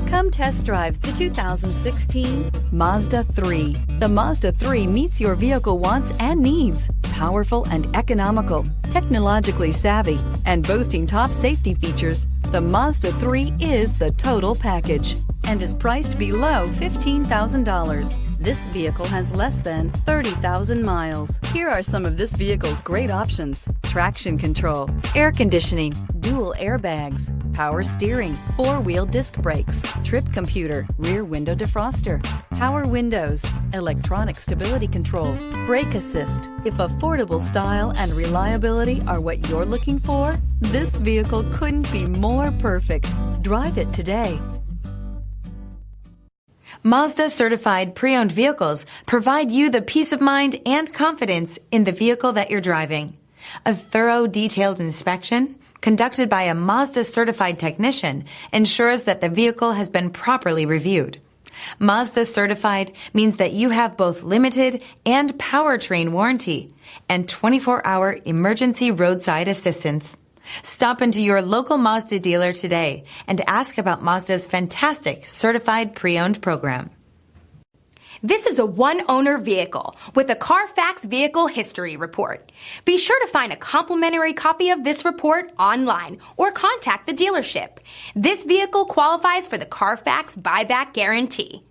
Come test drive the 2016 Mazda 3. The Mazda 3 meets your vehicle wants and needs. Powerful and economical, technologically savvy, and boasting top safety features, the Mazda 3 is the total package and is priced below $15,000. This vehicle has less than 30,000 miles. Here are some of this vehicle's great options: traction control, air conditioning, dual airbags, power steering, four-wheel disc brakes, trip computer, rear window defroster, power windows, electronic stability control, brake assist. If affordable style and reliability are what you're looking for, this vehicle couldn't be more perfect. Drive it today. Mazda certified pre-owned vehicles provide you the peace of mind and confidence in the vehicle that you're driving. A thorough, detailed inspection conducted by a Mazda certified technician ensures that the vehicle has been properly reviewed. Mazda certified means that you have both limited and powertrain warranty and 24-hour emergency roadside assistance. Stop into your local Mazda dealer today and ask about Mazda's fantastic certified pre-owned program. This is a one-owner vehicle with a CARFAX Vehicle History Report. Be sure to find a complimentary copy of this report online or contact the dealership. This vehicle qualifies for the CARFAX Buyback Guarantee.